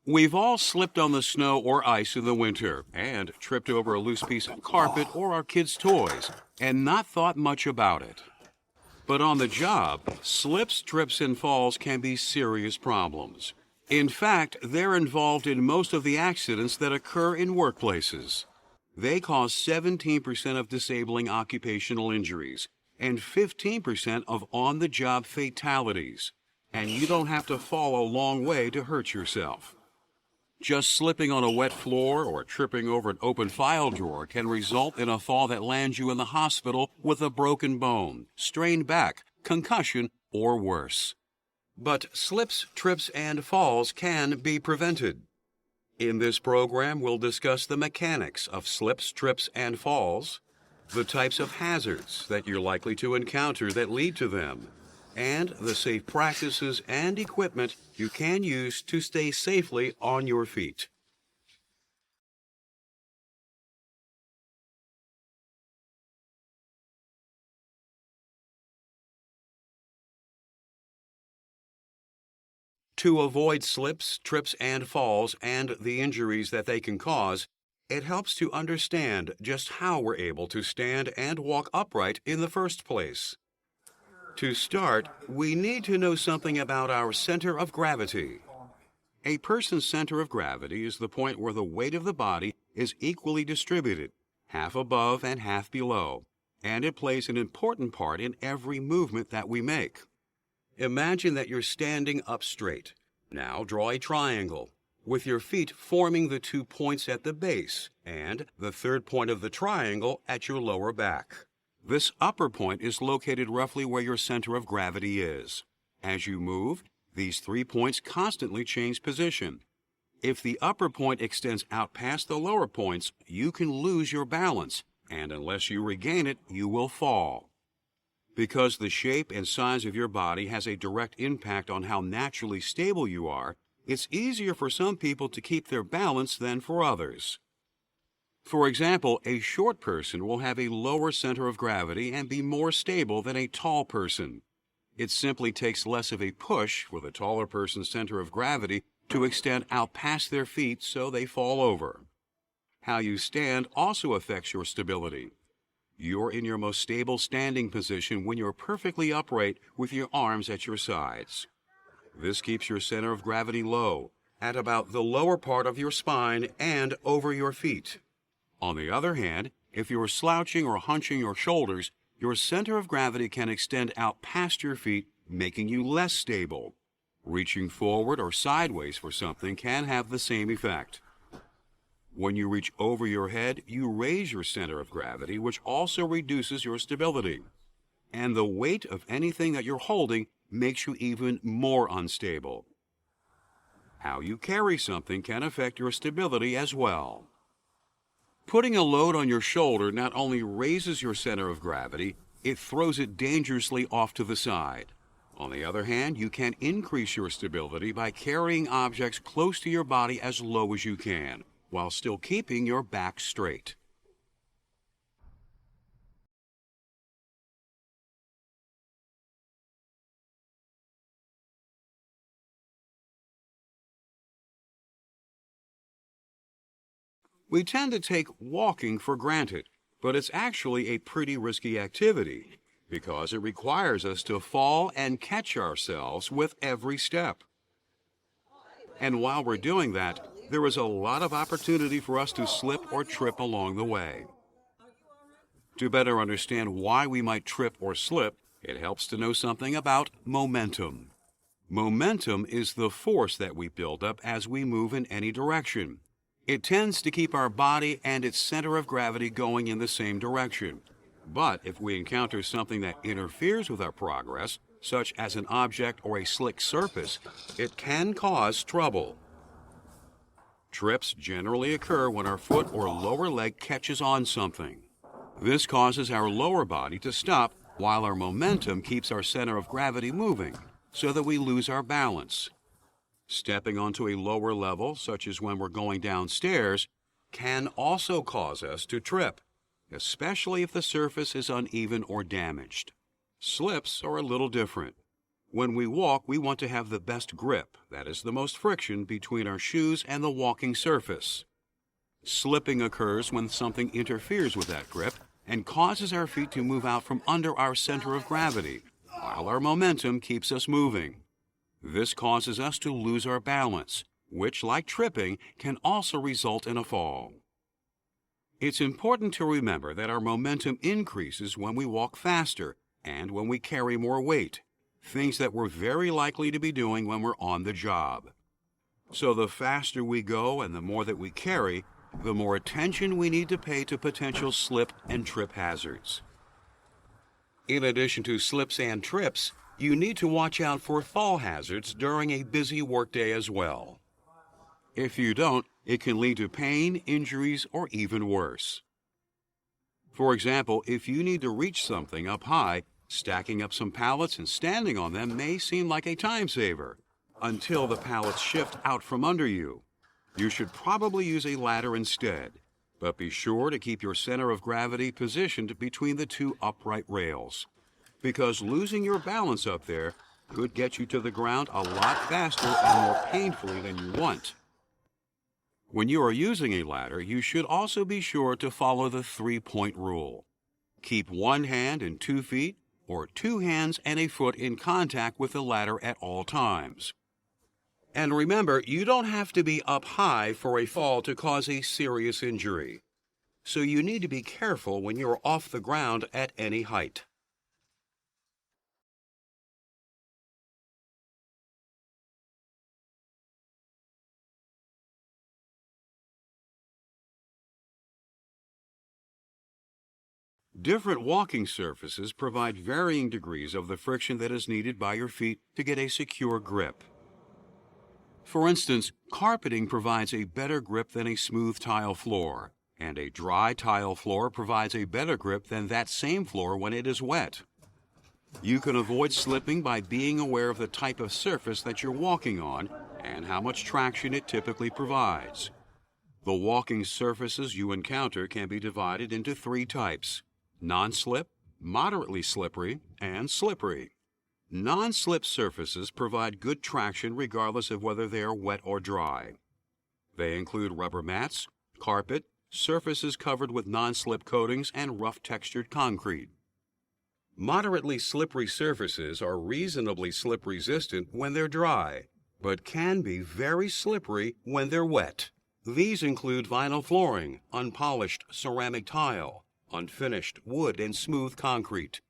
We've all slipped on the snow or ice in the winter and tripped over a loose piece of carpet or our kids' toys and not thought much about it. But on the job, slips, trips, and falls can be serious problems. In fact, they're involved in most of the accidents that occur in workplaces. They cause 17% of disabling occupational injuries and 15% of on-the-job fatalities. And you don't have to fall a long way to hurt yourself. Just slipping on a wet floor or tripping over an open file drawer can result in a fall that lands you in the hospital with a broken bone, strained back, concussion, or worse. But slips, trips, and falls can be prevented. In this program, we'll discuss the mechanics of slips, trips, and falls, the types of hazards that you're likely to encounter that lead to them, and the safe practices and equipment you can use to stay safely on your feet. To avoid slips, trips, and falls and the injuries that they can cause, it helps to understand just how we're able to stand and walk upright in the first place. To start, we need to know something about our center of gravity. A person's center of gravity is the point where the weight of the body is equally distributed, half above and half below, and it plays an important part in every movement that we make. Imagine that you're standing up straight. Now draw a triangle, with your feet forming the 2 points at the base and the third point of the triangle at your lower back. This upper point is located roughly where your center of gravity is. As you move, these 3 points constantly change position. If the upper point extends out past the lower points, you can lose your balance, and unless you regain it, you will fall. Because the shape and size of your body has a direct impact on how naturally stable you are, it's easier for some people to keep their balance than for others. For example, a short person will have a lower center of gravity and be more stable than a tall person. It simply takes less of a push for the taller person's center of gravity to extend out past their feet so they fall over. How you stand also affects your stability. You're in your most stable standing position when you're perfectly upright with your arms at your sides. This keeps your center of gravity low, at about the lower part of your spine and over your feet. On the other hand, if you're slouching or hunching your shoulders, your center of gravity can extend out past your feet, making you less stable. Reaching forward or sideways for something can have the same effect. When you reach over your head, you raise your center of gravity, which also reduces your stability. And the weight of anything that you're holding makes you even more unstable. How you carry something can affect your stability as well. Putting a load on your shoulder not only raises your center of gravity, it throws it dangerously off to the side. On the other hand, you can increase your stability by carrying objects close to your body as low as you can, while still keeping your back straight. We tend to take walking for granted, but it's actually a pretty risky activity because it requires us to fall and catch ourselves with every step. And while we're doing that, there is a lot of opportunity for us to slip or trip along the way. To better understand why we might trip or slip, it helps to know something about momentum. Momentum is the force that we build up as we move in any direction. It tends to keep our body and its center of gravity going in the same direction. But if we encounter something that interferes with our progress, such as an object or a slick surface, it can cause trouble. Trips generally occur when our foot or lower leg catches on something. This causes our lower body to stop while our momentum keeps our center of gravity moving, so that we lose our balance. Stepping onto a lower level, such as when we're going downstairs, can also cause us to trip, especially if the surface is uneven or damaged. Slips are a little different. When we walk, we want to have the best grip, that is, the most friction between our shoes and the walking surface. Slipping occurs when something interferes with that grip and causes our feet to move out from under our center of gravity, while our momentum keeps us moving. This causes us to lose our balance, which, like tripping, can also result in a fall. It's important to remember that our momentum increases when we walk faster and when we carry more weight, things that we're very likely to be doing when we're on the job. So the faster we go and the more that we carry, the more attention we need to pay to potential slip and trip hazards. In addition to slips and trips, you need to watch out for fall hazards during a busy workday as well. If you don't, it can lead to pain, injuries, or even worse. For example, if you need to reach something up high, stacking up some pallets and standing on them may seem like a time saver, until the pallets shift out from under you. You should probably use a ladder instead, but be sure to keep your center of gravity positioned between the two upright rails, because losing your balance up there could get you to the ground a lot faster and more painfully than you want. When you are using a ladder, you should also be sure to follow the 3-point rule. Keep one hand and 2 feet, or 2 hands and a foot in contact with the ladder at all times. And remember, you don't have to be up high for a fall to cause a serious injury. So you need to be careful when you're off the ground at any height. Different walking surfaces provide varying degrees of the friction that is needed by your feet to get a secure grip. For instance, carpeting provides a better grip than a smooth tile floor, and a dry tile floor provides a better grip than that same floor when it is wet. You can avoid slipping by being aware of the type of surface that you're walking on and how much traction it typically provides. The walking surfaces you encounter can be divided into 3 types: non-slip, moderately slippery, and slippery. Non-slip surfaces provide good traction regardless of whether they are wet or dry. They include rubber mats, carpet, surfaces covered with non-slip coatings, and rough textured concrete. Moderately slippery surfaces are reasonably slip resistant when they're dry, but can be very slippery when they're wet. These include vinyl flooring, unpolished ceramic tile, unfinished wood, and smooth concrete.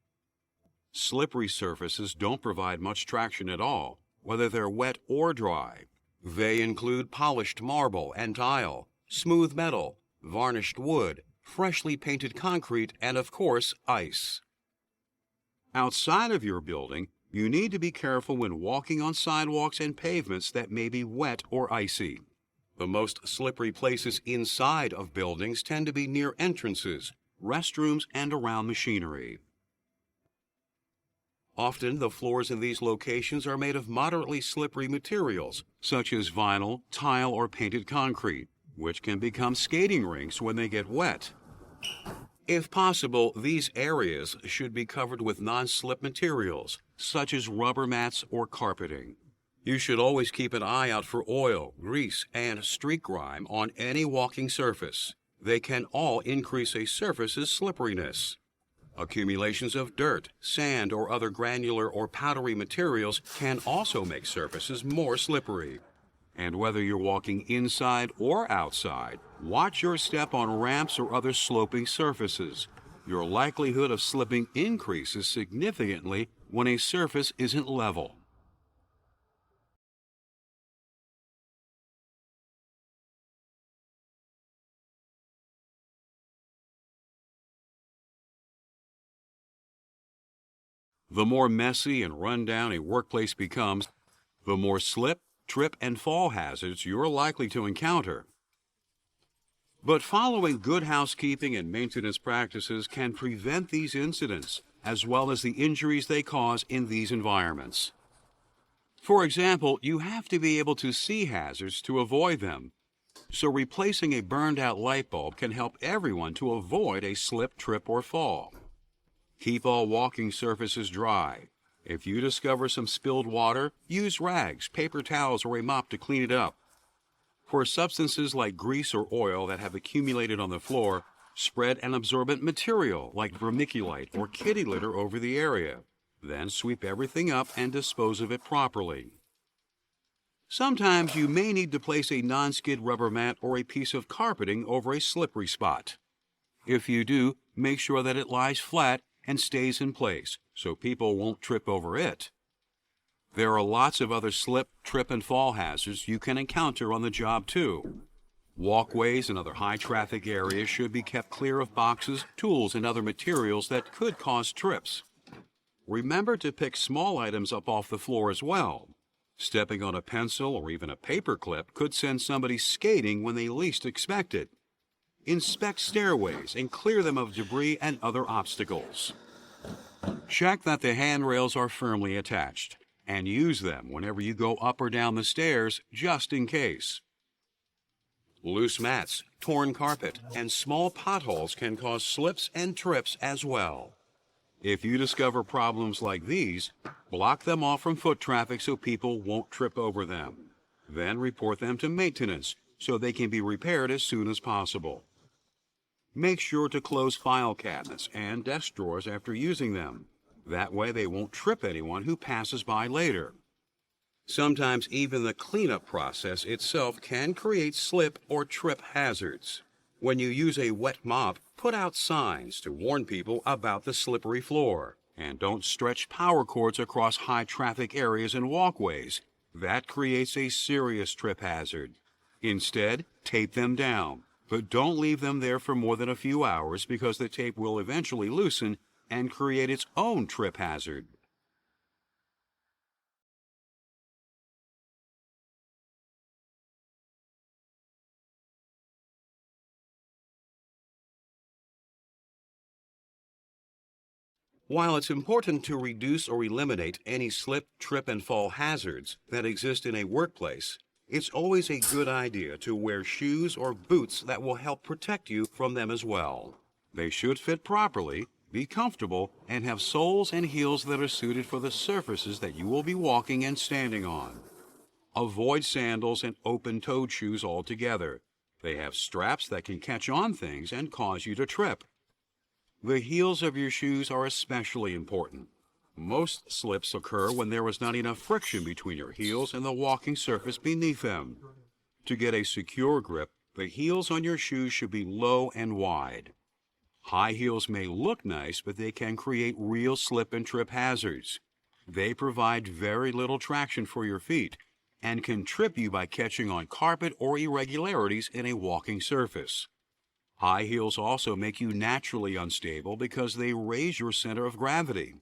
Slippery surfaces don't provide much traction at all, whether they're wet or dry. They include polished marble and tile, smooth metal, varnished wood, freshly painted concrete, and of course, ice. Outside of your building, you need to be careful when walking on sidewalks and pavements that may be wet or icy. The most slippery places inside of buildings tend to be near entrances, restrooms, and around machinery. Often, the floors in these locations are made of moderately slippery materials, such as vinyl, tile, or painted concrete, which can become skating rinks when they get wet. If possible, these areas should be covered with non-slip materials, such as rubber mats or carpeting. You should always keep an eye out for oil, grease, and streak grime on any walking surface. They can all increase a surface's slipperiness. Accumulations of dirt, sand, or other granular or powdery materials can also make surfaces more slippery. And whether you're walking inside or outside, watch your step on ramps or other sloping surfaces. Your likelihood of slipping increases significantly when a surface isn't level. The more messy and run-down a workplace becomes, the more slip, trip, and fall hazards you're likely to encounter. But following good housekeeping and maintenance practices can prevent these incidents, as well as the injuries they cause in these environments. For example, you have to be able to see hazards to avoid them. So replacing a burned-out light bulb can help everyone to avoid a slip, trip, or fall. Keep all walking surfaces dry. If you discover some spilled water, use rags, paper towels, or a mop to clean it up. For substances like grease or oil that have accumulated on the floor, spread an absorbent material like vermiculite or kitty litter over the area. Then sweep everything up and dispose of it properly. Sometimes you may need to place a non-skid rubber mat or a piece of carpeting over a slippery spot. If you do, make sure that it lies flat and stays in place so people won't trip over it. There are lots of other slip, trip, and fall hazards you can encounter on the job too. Walkways and other high-traffic areas should be kept clear of boxes, tools, and other materials that could cause trips. Remember to pick small items up off the floor as well. Stepping on a pencil or even a paper clip could send somebody skating when they least expect it. Inspect stairways and clear them of debris and other obstacles. Check that the handrails are firmly attached, and use them whenever you go up or down the stairs just in case. Loose mats, torn carpet, and small potholes can cause slips and trips as well. If you discover problems like these, block them off from foot traffic so people won't trip over them. Then report them to maintenance so they can be repaired as soon as possible. Make sure to close file cabinets and desk drawers after using them. That way they won't trip anyone who passes by later. Sometimes even the cleanup process itself can create slip or trip hazards. When you use a wet mop, put out signs to warn people about the slippery floor. And don't stretch power cords across high traffic areas and walkways. That creates a serious trip hazard. Instead, tape them down, but don't leave them there for more than a few hours because the tape will eventually loosen and create its own trip hazard. While it's important to reduce or eliminate any slip, trip, and fall hazards that exist in a workplace, it's always a good idea to wear shoes or boots that will help protect you from them as well. They should fit properly, be comfortable, and have soles and heels that are suited for the surfaces that you will be walking and standing on. Avoid sandals and open-toed shoes altogether. They have straps that can catch on things and cause you to trip. The heels of your shoes are especially important. Most slips occur when there is not enough friction between your heels and the walking surface beneath them. To get a secure grip, the heels on your shoes should be low and wide. High heels may look nice, but they can create real slip and trip hazards. They provide very little traction for your feet and can trip you by catching on carpet or irregularities in a walking surface. High heels also make you naturally unstable because they raise your center of gravity.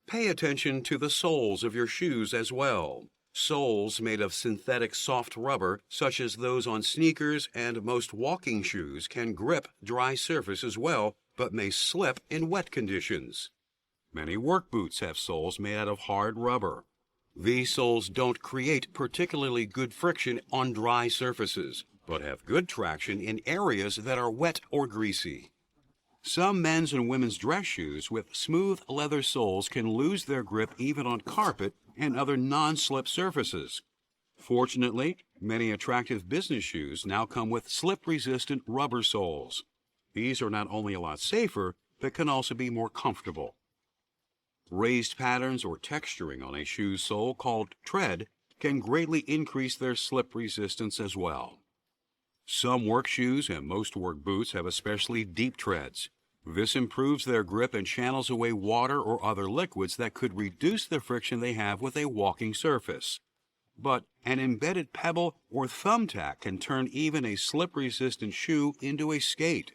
Pay attention to the soles of your shoes as well. Soles made of synthetic soft rubber, such as those on sneakers and most walking shoes, can grip dry surfaces well, but may slip in wet conditions. Many work boots have soles made out of hard rubber. These soles don't create particularly good friction on dry surfaces, but have good traction in areas that are wet or greasy. Some men's and women's dress shoes with smooth leather soles can lose their grip even on carpet and other non-slip surfaces. Fortunately, many attractive business shoes now come with slip-resistant rubber soles. These are not only a lot safer, but can also be more comfortable. Raised patterns or texturing on a shoe's sole called tread can greatly increase their slip resistance as well. Some work shoes and most work boots have especially deep treads. This improves their grip and channels away water or other liquids that could reduce the friction they have with a walking surface. But an embedded pebble or thumbtack can turn even a slip-resistant shoe into a skate.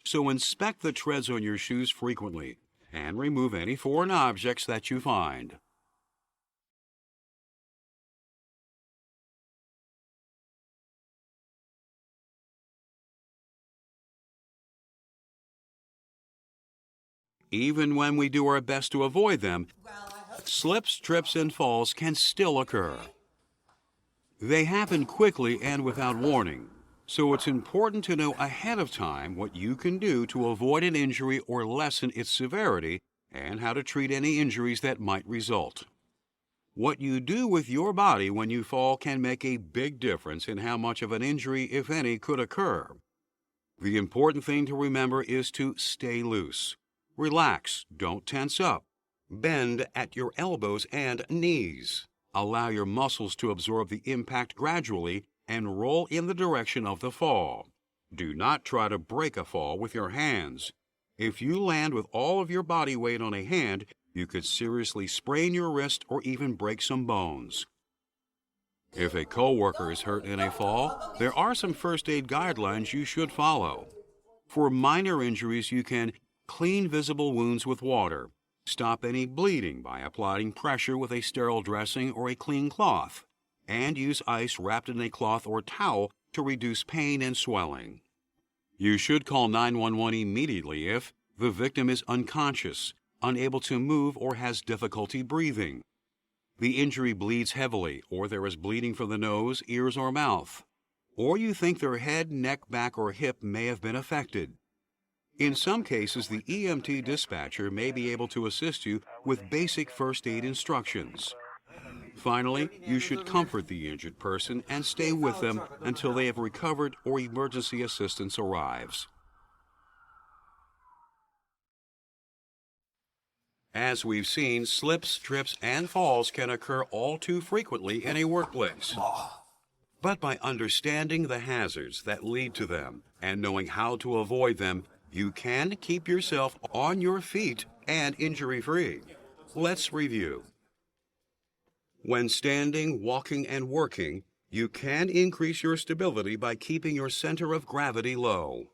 So inspect the treads on your shoes frequently and remove any foreign objects that you find. Even when we do our best to avoid them, slips, trips, and falls can still occur. They happen quickly and without warning, so it's important to know ahead of time what you can do to avoid an injury or lessen its severity and how to treat any injuries that might result. What you do with your body when you fall can make a big difference in how much of an injury, if any, could occur. The important thing to remember is to stay loose. Relax, don't tense up. Bend at your elbows and knees. Allow your muscles to absorb the impact gradually and roll in the direction of the fall. Do not try to break a fall with your hands. If you land with all of your body weight on a hand, you could seriously sprain your wrist or even break some bones. If a coworker is hurt in a fall, there are some first aid guidelines you should follow. For minor injuries, you can clean visible wounds with water, stop any bleeding by applying pressure with a sterile dressing or a clean cloth, and use ice wrapped in a cloth or towel to reduce pain and swelling. You should call 911 immediately if the victim is unconscious, unable to move, or has difficulty breathing. The injury bleeds heavily, or there is bleeding from the nose, ears, or mouth, or you think their head, neck, back, or hip may have been affected. In some cases, the EMT dispatcher may be able to assist you with basic first aid instructions. Finally, you should comfort the injured person and stay with them until they have recovered or emergency assistance arrives. As we've seen, slips, trips, and falls can occur all too frequently in a workplace. But by understanding the hazards that lead to them and knowing how to avoid them, you can keep yourself on your feet and injury-free. Let's review. When standing, walking, and working, you can increase your stability by keeping your center of gravity low.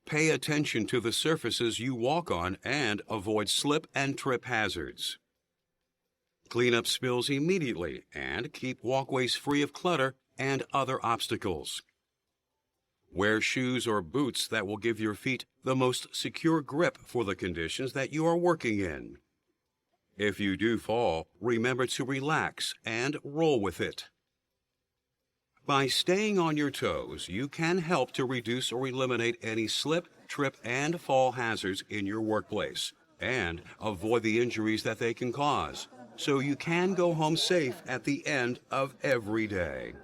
Pay attention to the surfaces you walk on and avoid slip and trip hazards. Clean up spills immediately and keep walkways free of clutter and other obstacles. Wear shoes or boots that will give your feet the most secure grip for the conditions that you are working in. If you do fall, remember to relax and roll with it. By staying on your toes, you can help to reduce or eliminate any slip, trip, and fall hazards in your workplace and avoid the injuries that they can cause, so you can go home safe at the end of every day.